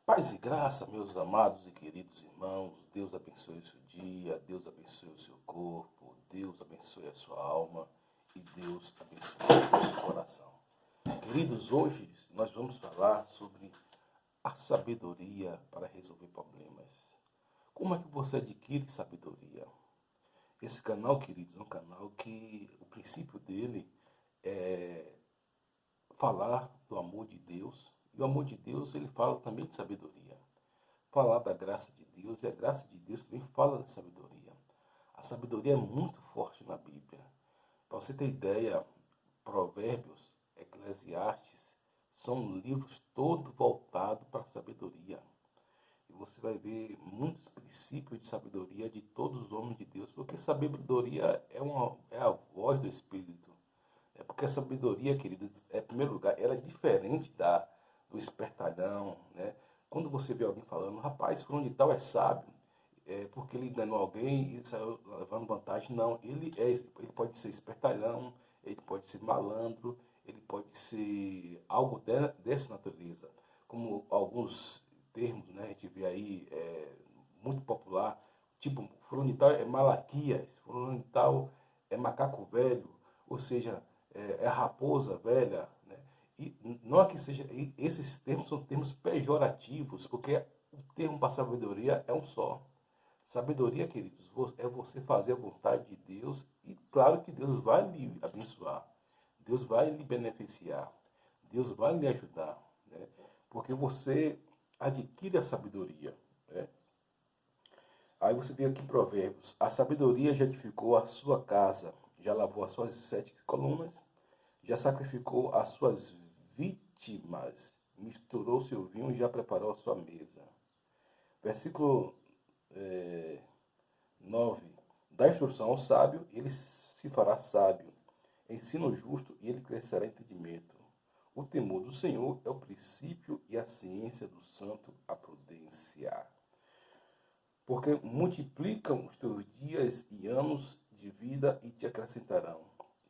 Paz e graça, meus amados e queridos irmãos, Deus abençoe o seu dia, Deus abençoe o seu corpo, Deus abençoe a sua alma e Deus abençoe o seu coração. Queridos, hoje nós vamos falar sobre a sabedoria para resolver problemas. Como é que você adquire sabedoria? Esse canal, queridos, é um canal que o princípio dele é falar do amor de Deus. E o amor de Deus, ele fala também de sabedoria. Falar da graça de Deus, e a graça de Deus também fala de sabedoria. A sabedoria é muito forte na Bíblia. Para você ter ideia, Provérbios, Eclesiastes, são livros todos voltados para a sabedoria. E você vai ver muitos princípios de sabedoria de todos os homens de Deus, porque sabedoria é a voz do Espírito. É porque a sabedoria, queridos, em primeiro lugar, ela é diferente do espertalhão, né? Quando você vê alguém falando, rapaz, fulano de tal é sábio, porque ele enganou alguém e saiu levando vantagem. Não, ele pode ser espertalhão, ele pode ser malandro, ele pode ser algo dessa natureza. Como alguns termos, né, a gente vê aí, muito popular, tipo, fulano de tal é Malaquias, fulano de tal é macaco velho, ou seja, é raposa velha, né? E não é que seja, esses termos são termos pejorativos, porque o termo para sabedoria é um só. Sabedoria, queridos, é você fazer a vontade de Deus e claro que Deus vai lhe abençoar, Deus vai lhe beneficiar, Deus vai lhe ajudar, né? Porque você adquire a sabedoria, né? Aí você vê aqui Provérbios, a sabedoria já edificou a sua casa, já lavou as suas 7 colunas, já sacrificou as suas vítimas, misturou seu vinho e já preparou a sua mesa. Versículo 9. Dá instrução ao sábio, ele se fará sábio. Ensina o justo e ele crescerá em entendimento. O temor do Senhor é o princípio e a ciência do santo a prudência. Porque multiplicam os teus dias e anos de vida e te acrescentarão.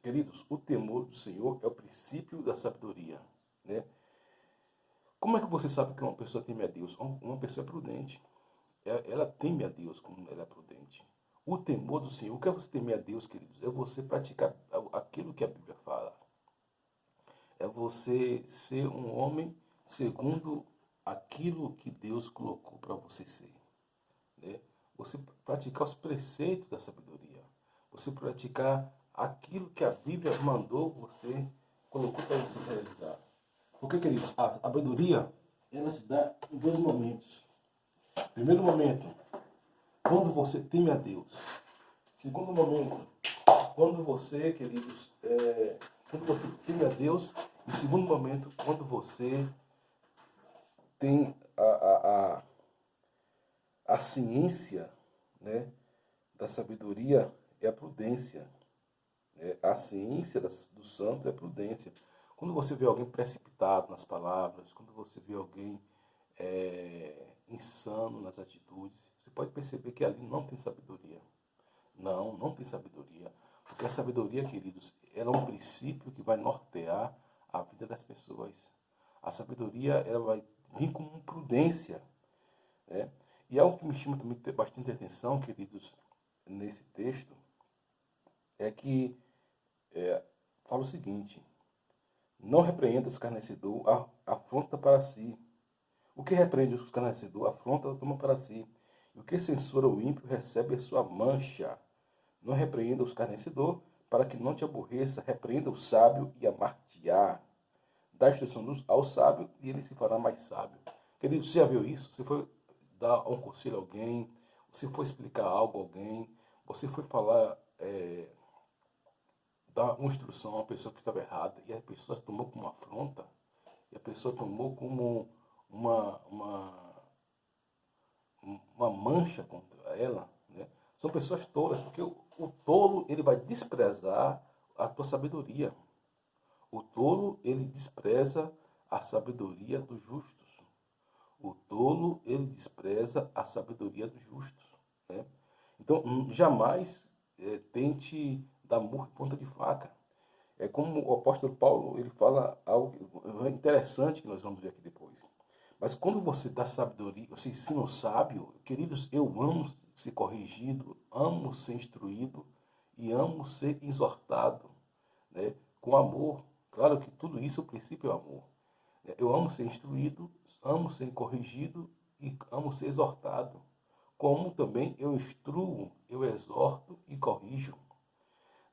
Queridos, o temor do Senhor é o princípio da sabedoria, né? Como é que você sabe que uma pessoa teme a Deus? Uma pessoa é prudente. Ela teme a Deus como ela é prudente. O temor do Senhor, o que é você temer a Deus, queridos? É você praticar aquilo que a Bíblia fala. É você ser um homem segundo aquilo que Deus colocou para você ser, né? Você praticar os preceitos da sabedoria. Você praticar aquilo que a Bíblia mandou você, colocou para você realizar. Porque, queridos, a sabedoria, ela se dá em dois momentos. Primeiro momento, quando você teme a Deus. Segundo momento, quando você, queridos, quando você teme a Deus. E segundo momento, quando você tem a ciência, né, da sabedoria é a prudência. A ciência do santo é a prudência. Quando você vê alguém precipitado nas palavras, quando você vê alguém insano nas atitudes, você pode perceber que ali não tem sabedoria. Não tem sabedoria. Porque a sabedoria, queridos, ela é um princípio que vai nortear a vida das pessoas. A sabedoria, ela vai vir com prudência, né? E algo que me chama também bastante atenção, queridos, nesse texto, é que fala o seguinte: não repreenda o escarnecedor, afronta para si. O que repreende o escarnecedor, afronta, toma para si. E o que censura o ímpio, recebe a sua mancha. Não repreenda o escarnecedor, para que não te aborreça. Repreenda o sábio e amar-te-á. Dá instrução ao sábio, e ele se fará mais sábio. Querido, você já viu isso? Você foi dar um conselho a alguém, você foi explicar algo a alguém, você foi falar, dar uma instrução a uma pessoa que estava errada, e a pessoa tomou como uma afronta, e a pessoa tomou como uma, uma, uma mancha contra ela, né? São pessoas tolas, porque o tolo, ele vai desprezar a tua sabedoria. O tolo, ele despreza a sabedoria dos justos. O tolo, ele despreza a sabedoria dos justos, né? Então, jamais tente dar murro em ponta de faca. É como o apóstolo Paulo, ele fala algo interessante que nós vamos ver aqui depois. Mas quando você dá sabedoria, você ensina o sábio, queridos, eu amo ser corrigido, amo ser instruído e amo ser exortado, né? Com amor. Claro que tudo isso, o princípio é o amor. Eu amo ser instruído, amo ser corrigido e amo ser exortado. Como também eu instruo, eu exorto e corrijo.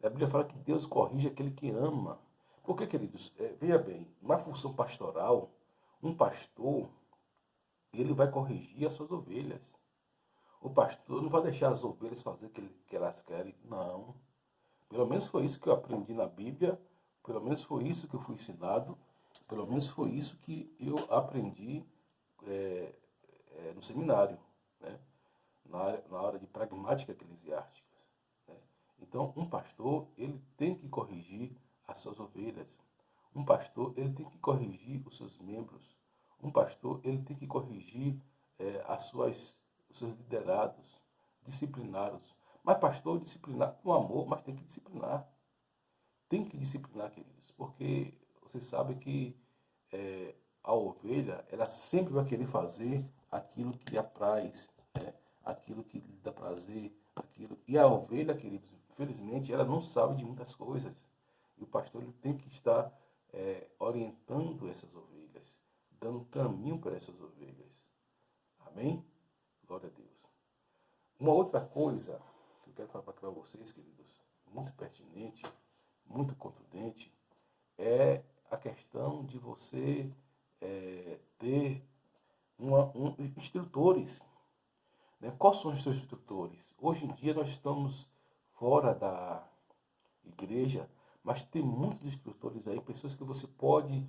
A Bíblia fala que Deus corrige aquele que ama. Porque, queridos, veja bem, na função pastoral, um pastor, ele vai corrigir as suas ovelhas. O pastor não vai deixar as ovelhas fazer o que elas querem, não. Pelo menos foi isso que eu aprendi na Bíblia, pelo menos foi isso que eu fui ensinado, pelo menos foi isso que eu aprendi é, no seminário, né? Na hora de pragmática eclesiástica. Né? Então, um pastor, ele tem que corrigir as suas ovelhas. Um pastor, ele tem que corrigir os seus membros. Um pastor, ele tem que corrigir os seus liderados, discipliná-los. Mas pastor, disciplinar com amor, mas tem que disciplinar. Tem que disciplinar, queridos, porque você sabe que a ovelha, ela sempre vai querer fazer aquilo que lhe apraz, né? Aquilo que lhe dá prazer, aquilo. E a ovelha, queridos, infelizmente, ela não sabe de muitas coisas. E o pastor ele tem que estar orientando essas ovelhas, dando caminho para essas ovelhas. Amém? Glória a Deus. Uma outra coisa que eu quero falar para vocês, queridos, muito pertinente, muito contundente, é a questão de você ter instrutores. Né? Quais são os seus instrutores? Hoje em dia nós estamos fora da igreja, mas tem muitos instrutores aí, pessoas que você pode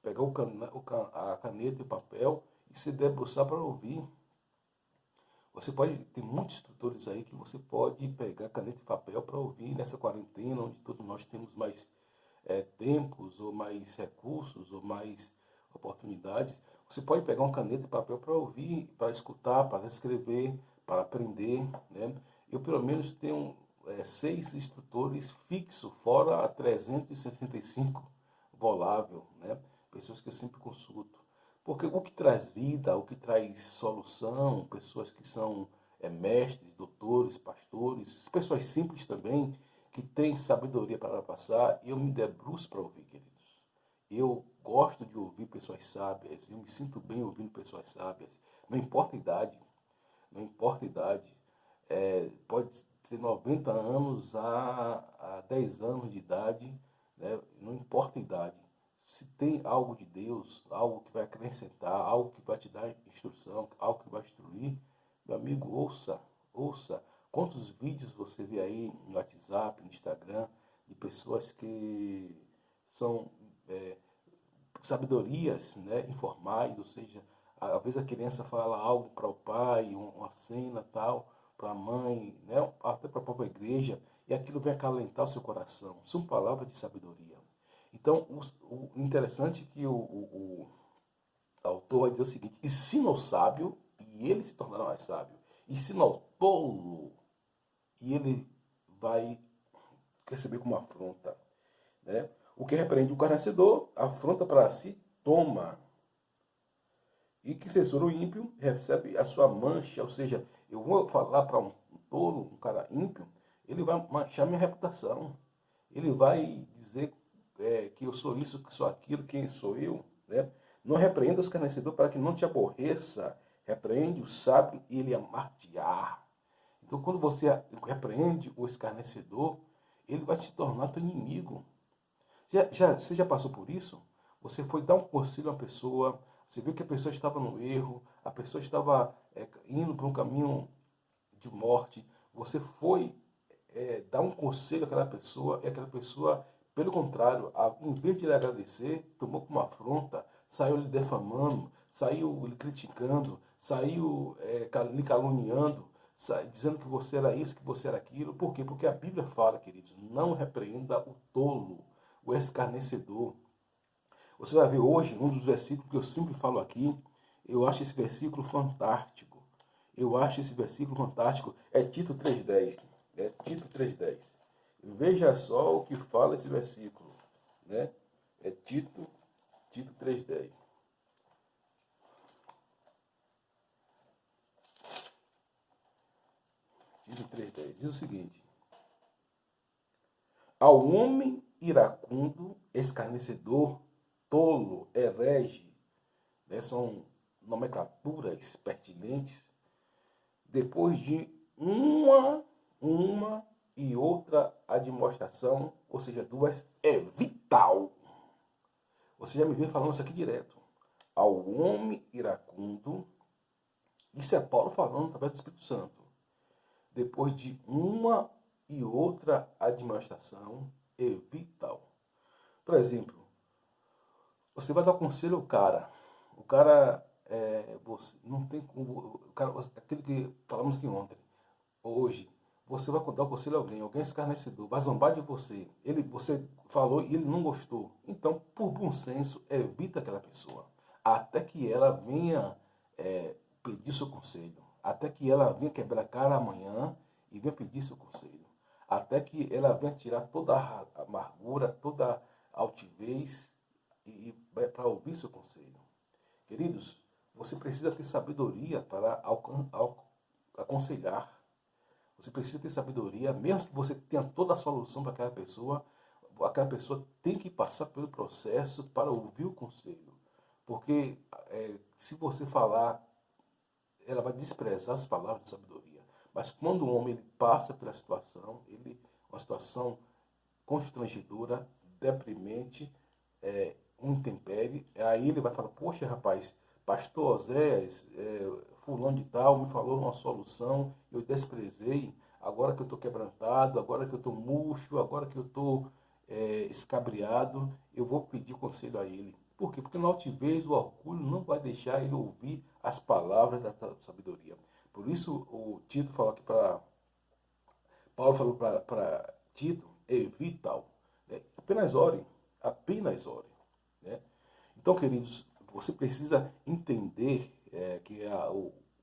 pegar a caneta e o papel e se debruçar para ouvir. Você pode ter muitos instrutores aí que você pode pegar caneta e papel para ouvir nessa quarentena, onde todos nós temos mais tempos, ou mais recursos, ou mais oportunidades. Você pode pegar uma caneta e papel para ouvir, para escutar, para escrever, para aprender. Né? Eu, pelo menos, tenho 6 instrutores fixos, fora a 365 volável, né? Pessoas que eu sempre consulto. Porque o que traz vida, o que traz solução, pessoas que são mestres, doutores, pastores, pessoas simples também, que têm sabedoria para passar, eu me debruço para ouvir, queridos. Eu gosto de ouvir pessoas sábias, eu me sinto bem ouvindo pessoas sábias. Não importa a idade, não importa a idade. Pode ter 90 anos a 10 anos de idade, né? Não importa a idade. Se tem algo de Deus, algo que vai acrescentar, algo que vai te dar instrução, algo que vai instruir, meu amigo, ouça, ouça. Quantos vídeos você vê aí no WhatsApp, no Instagram, de pessoas que são sabedorias, né, informais, ou seja, às vezes a criança fala algo para o pai, uma cena tal, para a mãe, né, até para a própria igreja, e aquilo vem acalentar o seu coração. São palavras de sabedoria. Então, o interessante é que o autor vai dizer o seguinte: ensina ao sábio e ele se tornará mais sábio. Ensina ao tolo e ele vai receber como afronta. Né? O que repreende o escarnecedor, afronta para si, toma. E que censura o ímpio, recebe a sua mancha. Ou seja, eu vou falar para um tolo, um cara ímpio, ele vai manchar minha reputação. Ele vai dizer que eu sou isso, que sou aquilo, quem sou eu. Né? Não repreenda o escarnecedor para que não te aborreça. Repreende o sábio e ele amar-te-á. Então, quando você repreende o escarnecedor, ele vai te tornar teu inimigo. Você já passou por isso? Você foi dar um conselho a uma pessoa, você viu que a pessoa estava no erro, a pessoa estava indo para um caminho de morte, você foi dar um conselho àquela pessoa e aquela pessoa, pelo contrário, em vez de lhe agradecer, tomou como afronta, saiu lhe defamando, saiu lhe criticando, saiu lhe caluniando, dizendo que você era isso, que você era aquilo. Por quê? Porque a Bíblia fala, queridos, não repreenda o tolo, o escarnecedor. Você vai ver hoje, um dos versículos que eu sempre falo aqui, eu acho esse versículo fantástico. Eu acho esse versículo fantástico. É Tito 3,10. É Tito 3,10. Veja só o que fala esse versículo. Né? É Tito 3,10. diz o seguinte: ao homem iracundo, escarnecedor, tolo, herege, né, são nomenclaturas pertinentes, depois de uma e outra admoestação, ou seja, duas, é vital. Você já me viu falando isso aqui direto. Ao homem iracundo, isso é Paulo falando através do Espírito Santo. Depois de uma e outra admoestação, é vital. Por exemplo, você vai dar conselho ao cara. O cara, você não tem como. O cara, aquele que falamos aqui ontem, hoje, você vai dar o conselho a alguém, alguém escarnecedor, vai zombar de você. Você falou e ele não gostou. Então, por bom senso, evita aquela pessoa. Até que ela venha pedir seu conselho. Até que ela venha quebrar a cara amanhã e venha pedir seu conselho. Até que ela venha tirar toda a amargura, toda a altivez e para ouvir seu conselho. Queridos, você precisa ter sabedoria para aconselhar. Você precisa ter sabedoria, mesmo que você tenha toda a solução para aquela pessoa tem que passar pelo processo para ouvir o conselho. Porque se você falar, ela vai desprezar as palavras de sabedoria. Mas quando o homem ele passa pela situação, uma situação constrangedora, deprimente, um intempérie, aí ele vai falar: poxa, rapaz, pastor Oséias, fulano de tal me falou uma solução, eu desprezei, agora que eu estou quebrantado, agora que eu estou murcho, agora que eu estou escabriado, eu vou pedir conselho a ele. Por quê? Porque na altivez o orgulho não vai deixar ele ouvir as palavras da sabedoria. Por isso o Tito falou aqui Paulo falou para Tito, é vital. Né? Apenas ore. Apenas ore. Né? Então, queridos, você precisa entender que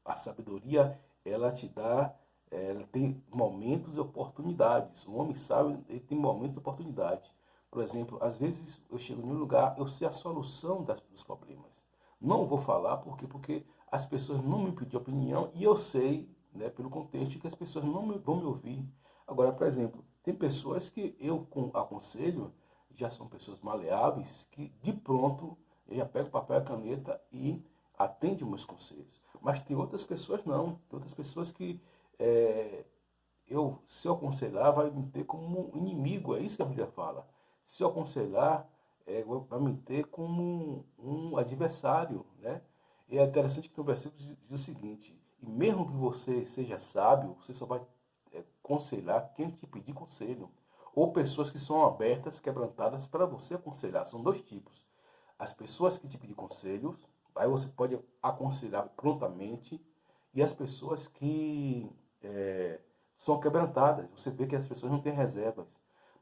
a sabedoria, ela te dá, ela tem momentos e oportunidades. O homem sábio, ele tem momentos e oportunidades. Por exemplo, às vezes eu chego em um lugar, eu sei a solução dos problemas. Não vou falar porque as pessoas não me pediram opinião e eu sei, né, pelo contexto, que as pessoas não vão me ouvir. Agora, por exemplo, tem pessoas que eu aconselho, já são pessoas maleáveis, que de pronto eu já pego papel e caneta e atende meus conselhos. Mas tem outras pessoas não. Tem outras pessoas que se eu aconselhar, vai me ter como um inimigo. É isso que a Bíblia fala. Se eu aconselhar, vai me ter como um adversário. Né? E é interessante que tem um versículo que diz o seguinte: e mesmo que você seja sábio, você só vai aconselhar quem te pedir conselho. Ou pessoas que são abertas, quebrantadas para você aconselhar. São dois tipos. As pessoas que te pedem conselhos, aí você pode aconselhar prontamente. E as pessoas que são quebrantadas. Você vê que as pessoas não têm reservas.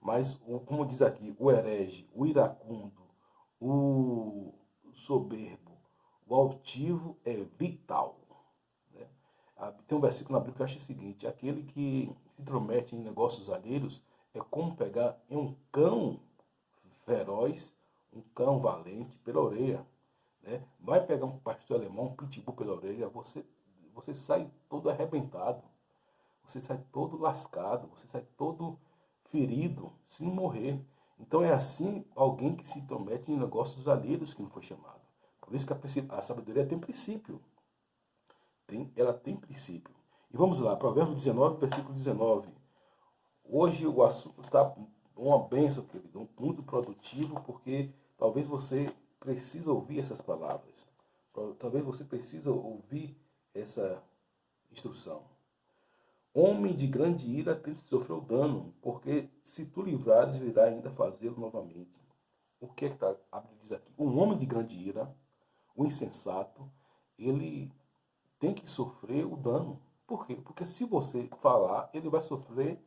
Mas, como diz aqui, o herege, o iracundo, o soberbo, o altivo é vital. Né? Tem um versículo na Bíblia que eu acho o seguinte: aquele que se intromete em negócios alheios é como pegar um cão feroz, um cão valente pela orelha. Né? Vai pegar um pastor alemão, um pitbull pela orelha, você sai todo arrebentado, você sai todo lascado, você sai todo ferido, sem morrer. Então é assim alguém que se intromete em negócios alheios que não foi chamado. Por isso que a sabedoria tem princípio. Ela tem princípio. E vamos lá, Provérbios 19, versículo 19. Hoje o assunto está uma bênção, querido, muito produtivo, porque talvez você precise ouvir essas palavras. Talvez você precise ouvir essa instrução. Homem de grande ira tem que sofrer o dano, porque se tu livrares, virá ainda fazê-lo novamente. O que é que a Bíblia diz aqui? Um homem de grande ira, o insensato, ele tem que sofrer o dano. Por quê? Porque se você falar, ele vai sofrer,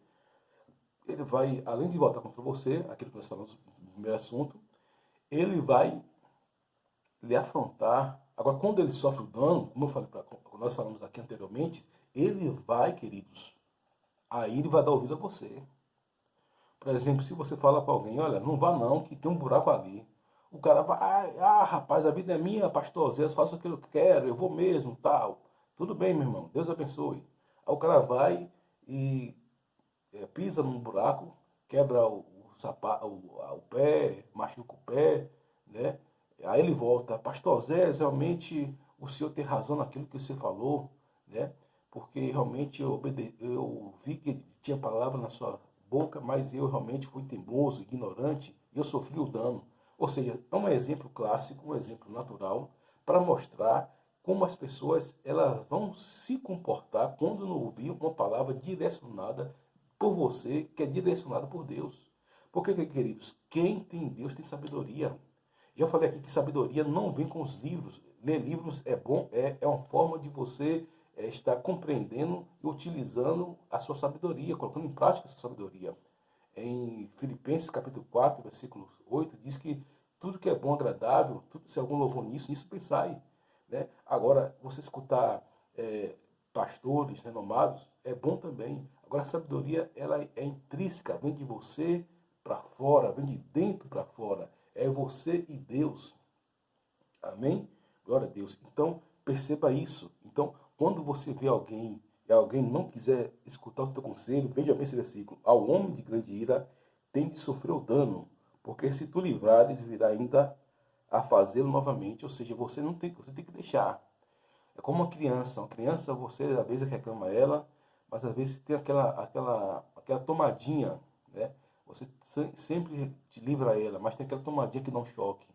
ele vai, além de voltar contra você, aquilo que nós falamos no primeiro assunto, ele vai lhe afrontar. Agora, quando ele sofre o dano, como nós falamos aqui anteriormente, ele vai, queridos, aí ele vai dar ouvido a você. Por exemplo, se você fala para alguém: olha, não vá não, que tem um buraco ali. O cara vai: rapaz, a vida é minha, pastor Zé, eu faço o que eu quero, eu vou mesmo, tal. Tudo bem, meu irmão, Deus abençoe. Aí o cara vai e pisa num buraco, quebra o sapato, o pé, machuca o pé, né? Aí ele volta, pastor Zé, realmente o senhor tem razão naquilo que você falou, né? Porque realmente eu vi que tinha palavra na sua boca, mas eu realmente fui teimoso, ignorante, e eu sofri o dano. Ou seja, é um exemplo clássico, um exemplo natural, para mostrar como as pessoas elas vão se comportar quando não ouvir uma palavra direcionada por você, que é direcionada por Deus. Porque, queridos, quem tem Deus tem sabedoria. Já falei aqui que sabedoria não vem com os livros. Ler livros é bom, é uma forma de você estar compreendendo e utilizando a sua sabedoria, colocando em prática a sua sabedoria. Em Filipenses capítulo 4, versículo 8, diz que tudo que é bom, agradável, tudo, se algum louvor nisso pensai. Né? Agora, você escutar pastores renomados é bom também. Agora, a sabedoria ela é intrínseca, vem de você para fora, vem de dentro para fora. É você e Deus. Amém? Glória a Deus. Então, perceba isso. Então, quando você vê alguém e alguém não quiser escutar o teu conselho, veja bem esse versículo. Ao homem de grande ira tem de sofrer o dano, porque se tu livrares, virá ainda a fazê-lo novamente. Ou seja, você tem que deixar. É como uma criança. Uma criança, você às vezes reclama ela, mas às vezes tem aquela tomadinha, né? Você sempre te livra ela, mas tem aquela tomadinha que dá um choque,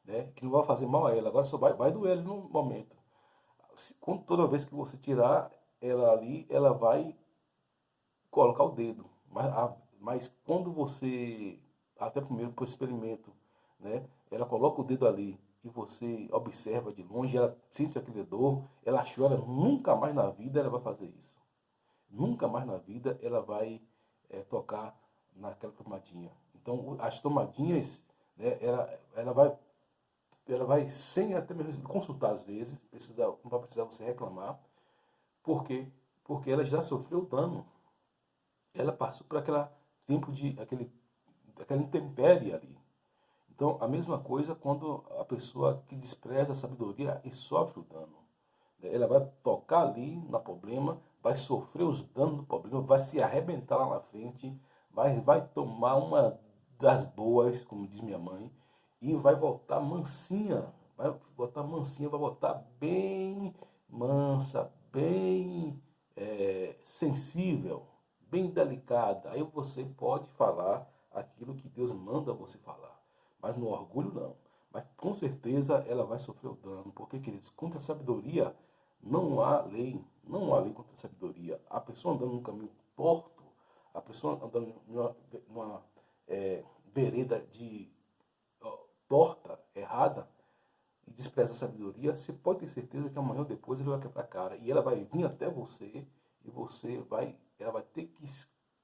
né? Que não vai fazer mal a ela. Agora só vai doer no momento. Toda vez que você tirar ela ali, ela vai colocar o dedo. Mas quando você, até primeiro por experimento, né? Ela coloca o dedo ali e você observa de longe, ela sente aquele dor, ela chora, nunca mais na vida ela vai fazer isso. Nunca mais na vida ela vai tocar naquela tomadinha. Então, as tomadinhas, né, ela vai sem até mesmo consultar às vezes, não vai precisar você reclamar. Por quê? Porque ela já sofreu dano. Ela passou por aquela intempérie ali. Então, a mesma coisa quando a pessoa que despreza a sabedoria e sofre o dano. Ela vai tocar ali no problema, vai sofrer os danos do problema, vai se arrebentar lá na frente, vai tomar uma das boas, como diz minha mãe, e vai voltar mansinha, vai voltar bem mansa, bem sensível, bem delicada. Aí você pode falar aquilo que Deus manda você falar, mas no orgulho não. Mas com certeza ela vai sofrer o dano, porque, queridos, contra a sabedoria não há lei, não há lei contra a sabedoria. A pessoa andando num caminho torto, a pessoa andando numa vereda torta, errada, e despreza a sabedoria, você pode ter certeza que amanhã ou depois ele vai quebrar a cara. E ela vai vir até você, e ela vai ter que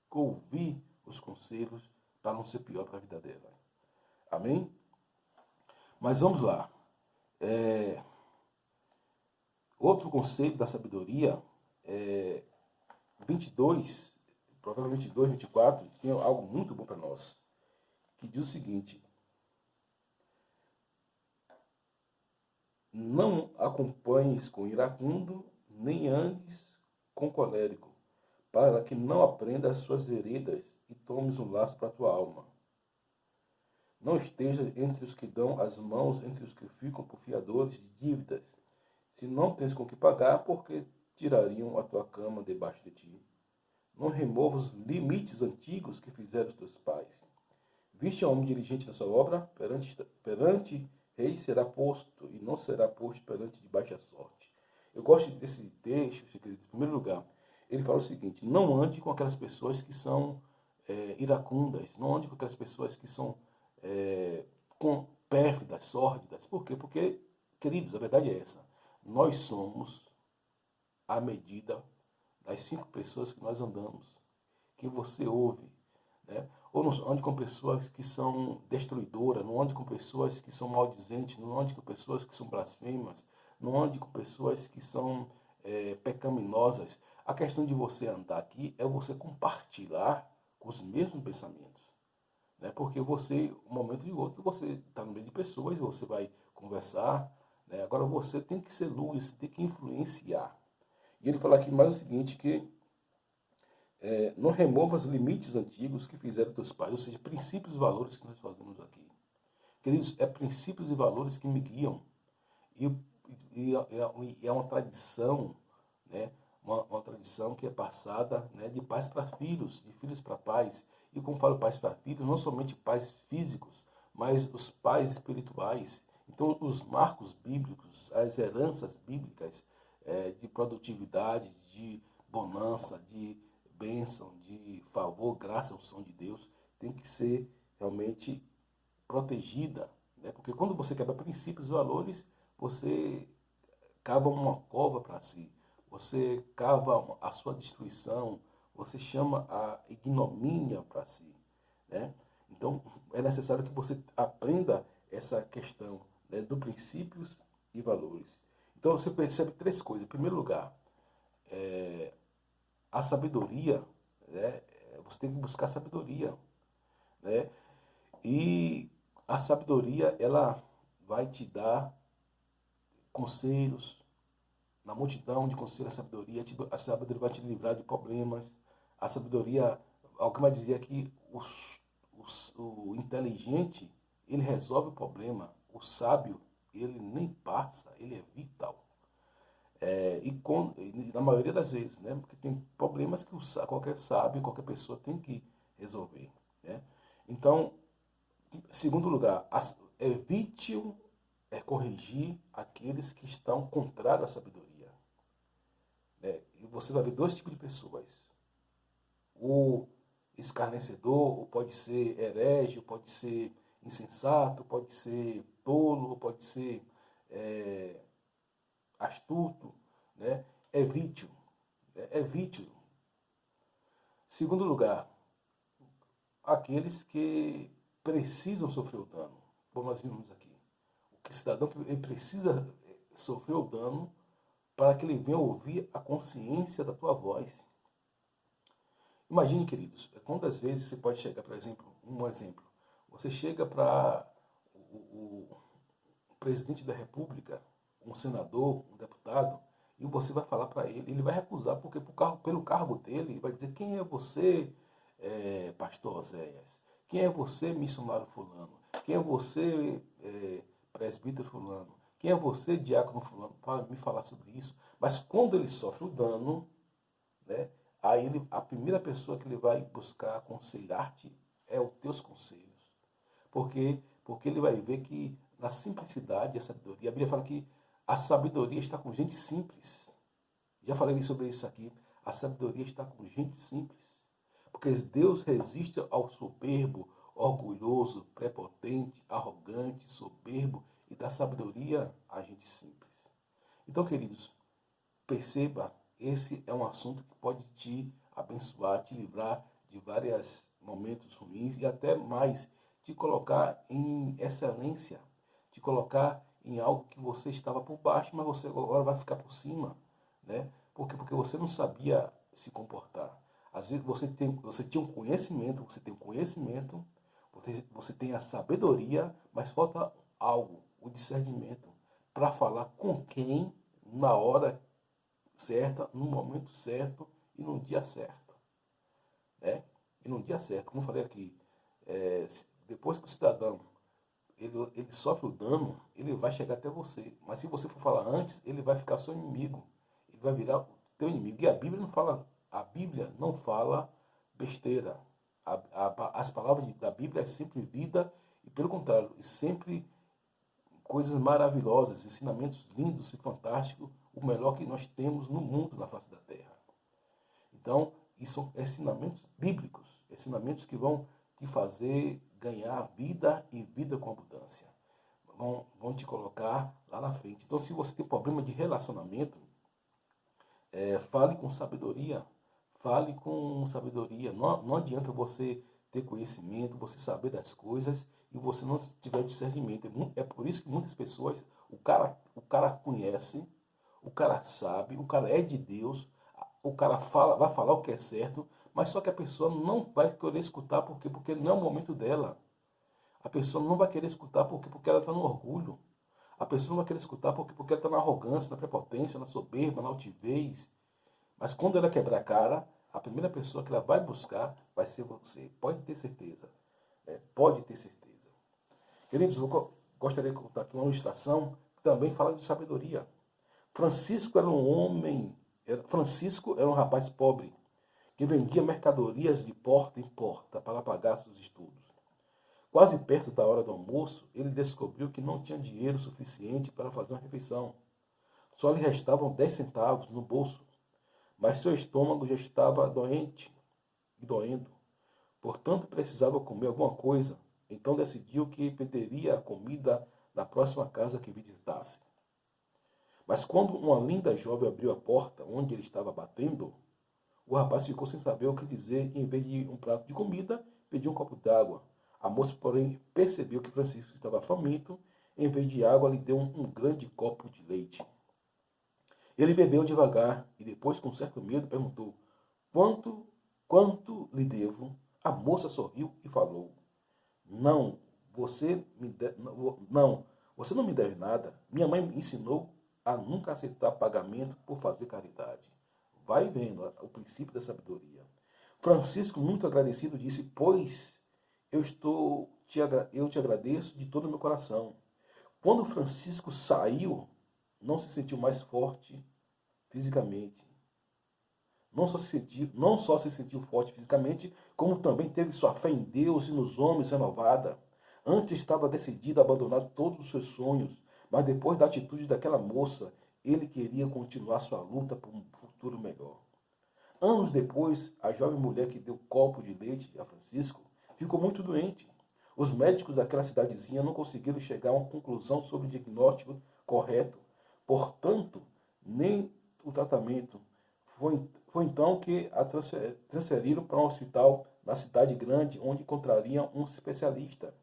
ouvir os conselhos para não ser pior para a vida dela. Amém? Mas vamos lá. Outro conceito da sabedoria, 22, Provérbios 22, 24, tem algo muito bom para nós, que diz o seguinte: não acompanhes com iracundo, nem andes com colérico, para que não aprenda as suas veredas e tomes um laço para a tua alma. Não esteja entre os que dão as mãos, entre os que ficam por fiadores de dívidas. Se não tens com que pagar, porque tirariam a tua cama debaixo de ti. Não remova os limites antigos que fizeram os teus pais. Viste a homem diligente na sua obra, perante rei será posto, e não será posto perante de baixa sorte. Eu gosto desse texto, em primeiro lugar. Ele fala o seguinte: não ande com aquelas pessoas que são iracundas, não ande com aquelas pessoas que são com pérfidas, sórdidas. Por quê? Porque, queridos, a verdade é essa. Nós somos a medida das 5 pessoas que nós andamos, que você ouve, né? Ou não ande com pessoas que são destruidoras, não ande com pessoas que são maldizentes, não ande com pessoas que são blasfemas, não ande com pessoas que são pecaminosas. A questão de você andar aqui é você compartilhar os mesmos pensamentos. Né? Porque você, um momento e outro, você está no meio de pessoas, você vai conversar, né? Agora você tem que ser luz, tem que influenciar. E ele fala aqui mais o seguinte, que não remova os limites antigos que fizeram teus pais, ou seja, princípios e valores que nós fazemos aqui. Queridos, é princípios e valores que me guiam. E, é uma tradição, né? Uma tradição que é passada, né, de pais para filhos, de filhos para pais. E como falo pais para filhos, não somente pais físicos, mas os pais espirituais. Então, os marcos bíblicos, as heranças bíblicas de produtividade, de bonança, de bênção, de favor, graça, unção de Deus, tem que ser realmente protegida, né? Porque quando você quebra princípios e valores, você cava uma cova para si, você cava a sua destruição, você chama a ignomínia para si, né? Então, é necessário que você aprenda essa questão, né, do princípios e valores. Então, você percebe três coisas. Em primeiro lugar, a sabedoria, né? Você tem que buscar sabedoria, né? E a sabedoria, ela vai te dar conselhos, na multidão de conselhos, a sabedoria vai te livrar de problemas. A sabedoria, alguém vai dizer que o inteligente, ele resolve o problema. O sábio, ele nem passa, ele é vital. E na maioria das vezes, né? Porque tem problemas que qualquer sábio, qualquer pessoa tem que resolver, né? Então, segundo lugar, evite corrigir aqueles que estão contrários à sabedoria, né? E você vai ver dois tipos de pessoas. O escarnecedor, ou pode ser herege, ou pode ser insensato, pode ser tolo, ou pode ser astuto, né? Evite-o. Evite-o. Segundo lugar, aqueles que precisam sofrer o dano. Como nós vimos aqui. O cidadão que ele precisa sofrer o dano para que ele venha ouvir a consciência da tua voz. Imagine, queridos, quantas vezes você pode chegar, por exemplo, você chega para o presidente da República, um senador, um deputado, e você vai falar para ele vai recusar, porque pelo cargo dele, ele vai dizer: quem é você, pastor Oséias? Quem é você, missionário fulano? Quem é você, presbítero fulano? Quem é você, diácono fulano? Para me falar sobre isso. Mas quando ele sofre o dano, né, aí a primeira pessoa que ele vai buscar aconselhar-te é os teus conselhos. Por quê? Porque ele vai ver que na simplicidade e a sabedoria, a Bíblia fala que a sabedoria está com gente simples. Já falei sobre isso aqui. A sabedoria está com gente simples. Porque Deus resiste ao soberbo, orgulhoso, prepotente, arrogante, soberbo, e dá sabedoria a gente simples. Então, queridos, perceba, esse é um assunto que pode te abençoar, te livrar de vários momentos ruins e até mais, te colocar em excelência, te colocar em algo que você estava por baixo, mas você agora vai ficar por cima, né? Porque você não sabia se comportar. Às vezes você tinha um conhecimento, você tem a sabedoria, mas falta algo, o discernimento, para falar com quem, na hora certa, no momento certo e no dia certo, né? E no dia certo, como eu falei aqui, depois que o cidadão ele sofre o dano, ele vai chegar até você. Mas se você for falar antes, ele vai ficar seu inimigo. Ele vai virar o teu inimigo. E a Bíblia não fala besteira. As palavras da Bíblia é sempre vida e, pelo contrário, sempre coisas maravilhosas, ensinamentos lindos e fantásticos, o melhor que nós temos no mundo, na face da terra. Então, isso são ensinamentos bíblicos, ensinamentos que vão te fazer ganhar vida e vida com abundância. Vão te colocar lá na frente. Então, se você tem problema de relacionamento, fale com sabedoria. Fale com sabedoria. Não adianta você ter conhecimento, você saber das coisas e você não tiver discernimento. É por isso que muitas pessoas, o cara conhece, o cara sabe, o cara é de Deus, o cara vai falar o que é certo, mas só que a pessoa não vai querer escutar porque não é o momento dela. A pessoa não vai querer escutar porque ela está no orgulho. A pessoa não vai querer escutar porque ela está na arrogância, na prepotência, na soberba, na altivez. Mas quando ela quebrar a cara, a primeira pessoa que ela vai buscar vai ser você. Pode ter certeza. Pode ter certeza. Queridos, eu gostaria de contar aqui uma ilustração que também fala de sabedoria. Francisco era um rapaz pobre, que vendia mercadorias de porta em porta para pagar seus estudos. Quase perto da hora do almoço, ele descobriu que não tinha dinheiro suficiente para fazer uma refeição. Só lhe restavam 10 centavos no bolso, mas seu estômago já estava doente e doendo. Portanto, precisava comer alguma coisa. Então decidiu que pediria a comida na próxima casa que visitasse. Mas quando uma linda jovem abriu a porta onde ele estava batendo, o rapaz ficou sem saber o que dizer e, em vez de um prato de comida, pediu um copo d'água. A moça, porém, percebeu que Francisco estava faminto. Em vez de água, lhe deu um grande copo de leite. Ele bebeu devagar e depois, com certo medo, perguntou: Quanto lhe devo? A moça sorriu e falou: Não, não, você não me deve nada. Minha mãe me ensinou a nunca aceitar pagamento por fazer caridade. Vai vendo o princípio da sabedoria. Francisco, muito agradecido, disse: Pois eu te agradeço de todo o meu coração. Quando Francisco saiu, não se sentiu mais forte fisicamente. Não só se sentiu forte fisicamente, como também teve sua fé em Deus e nos homens renovada. Antes estava decidido a abandonar todos os seus sonhos, mas depois da atitude daquela moça, ele queria continuar sua luta por um futuro melhor. Anos depois, a jovem mulher que deu copo de leite a Francisco ficou muito doente. Os médicos daquela cidadezinha não conseguiram chegar a uma conclusão sobre o diagnóstico correto. Portanto, nem o tratamento. Foi então que a transferiram para um hospital na cidade grande, onde encontrariam um especialista.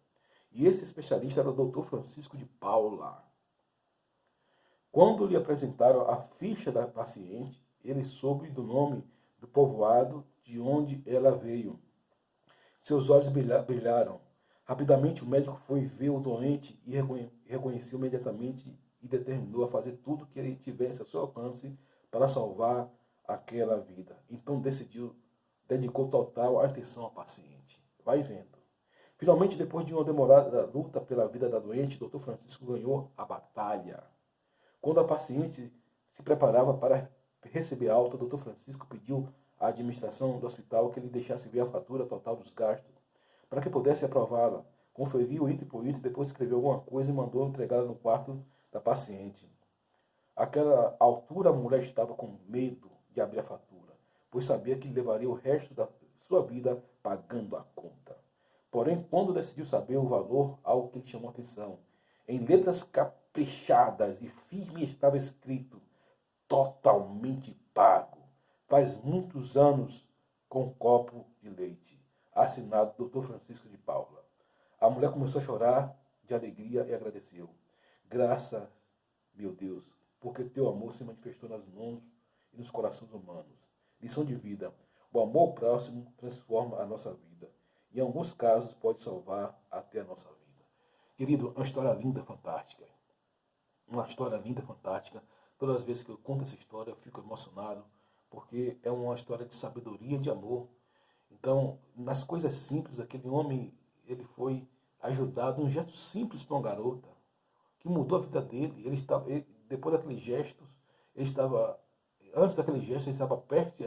E esse especialista era o Dr. Francisco de Paula. Quando lhe apresentaram a ficha da paciente, ele soube do nome do povoado de onde ela veio. Seus olhos brilharam. Rapidamente o médico foi ver o doente e reconheceu imediatamente e determinou a fazer tudo que ele tivesse a seu alcance para salvar aquela vida. Então dedicou total atenção ao paciente. Vai vendo. Finalmente, depois de uma demorada luta pela vida da doente, Dr. Francisco ganhou a batalha. Quando a paciente se preparava para receber alta, o Dr. Francisco pediu à administração do hospital que ele deixasse ver a fatura total dos gastos, para que pudesse aprová-la. Conferiu item por item, depois escreveu alguma coisa e mandou entregá-la no quarto da paciente. Àquela altura, a mulher estava com medo de abrir a fatura, pois sabia que levaria o resto da sua vida pagando a conta. Porém, quando decidiu saber o valor, algo que lhe chamou a atenção. Em letras caprichadas e firmes estava escrito: totalmente pago. Faz muitos anos, com um copo de leite. Assinado Dr. Francisco de Paula. A mulher começou a chorar de alegria e agradeceu. Graças, meu Deus, porque teu amor se manifestou nas mãos e nos corações humanos. Lição de vida. O amor ao próximo transforma a nossa vida. Em alguns casos, pode salvar até a nossa vida. Querido, uma história linda, fantástica. Uma história linda, fantástica. Todas as vezes que eu conto essa história, eu fico emocionado, porque é uma história de sabedoria e de amor. Então, nas coisas simples, aquele homem, ele foi ajudado, um gesto simples para uma garota, que mudou a vida dele. Depois daqueles gestos, antes daquele gesto, ele estava perto de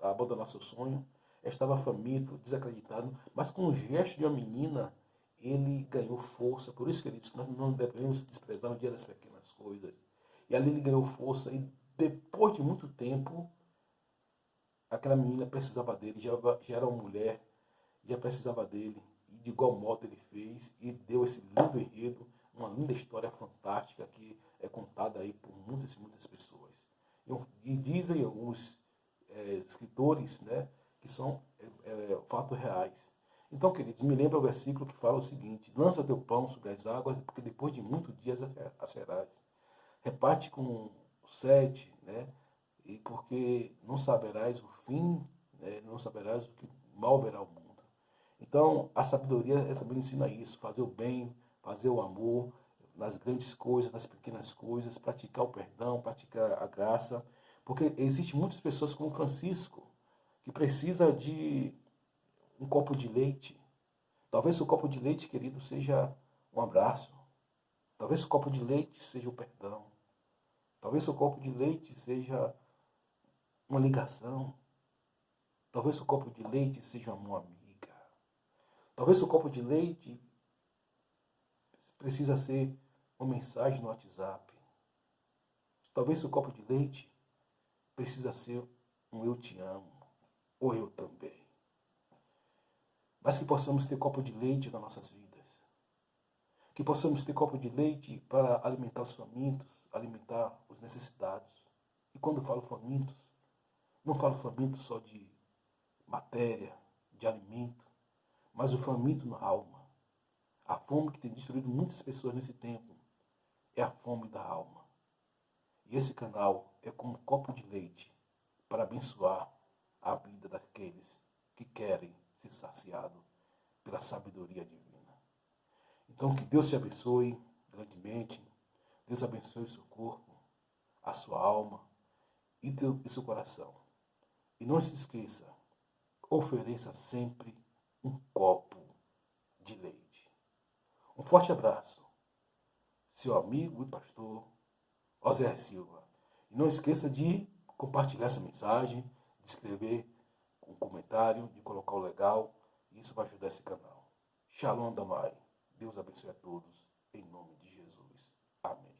abandonar seu sonho, estava faminto, desacreditado, mas com o gesto de uma menina, ele ganhou força. Por isso que ele disse que nós não devemos desprezar o dia das pequenas coisas. E ali ele ganhou força, e depois de muito tempo, aquela menina precisava dele, já era uma mulher, já precisava dele, e de igual modo ele fez, e deu esse lindo enredo, uma linda história fantástica que é contada aí por muitas e muitas pessoas. E dizem alguns escritores, né, que são fatos reais. Então, queridos, me lembra o versículo que fala o seguinte: lança teu pão sobre as águas, porque depois de muitos dias ascerás. Reparte com 7, né? E porque não saberás o fim, né? Não saberás o que mal verá o mundo. Então, a sabedoria também ensina isso: fazer o bem, fazer o amor, nas grandes coisas, nas pequenas coisas, praticar o perdão, praticar a graça. Porque existem muitas pessoas como Francisco, que precisa de um copo de leite. Talvez o copo de leite, querido, seja um abraço. Talvez o copo de leite seja o perdão. Talvez o copo de leite seja uma ligação. Talvez o copo de leite seja uma mão amiga. Talvez o copo de leite precisa ser uma mensagem no WhatsApp. Talvez o copo de leite precisa ser um eu te amo, ou eu também. Mas que possamos ter copo de leite nas nossas vidas. Que possamos ter copo de leite para alimentar os famintos, alimentar os necessitados. E quando falo famintos, não falo faminto só de matéria, de alimento, mas o faminto na alma. A fome que tem destruído muitas pessoas nesse tempo é a fome da alma. E esse canal é como um copo de leite para abençoar a vida daqueles que querem ser saciados pela sabedoria divina. Então, que Deus te abençoe grandemente. Deus abençoe o seu corpo, a sua alma e seu coração. E não se esqueça, ofereça sempre um copo de leite. Um forte abraço. Seu amigo e pastor Oséias Silva. E não esqueça de compartilhar essa mensagem, de escrever um comentário, de colocar o legal. Isso vai ajudar esse canal. Shalom Damai. Deus abençoe a todos. Em nome de Jesus. Amém.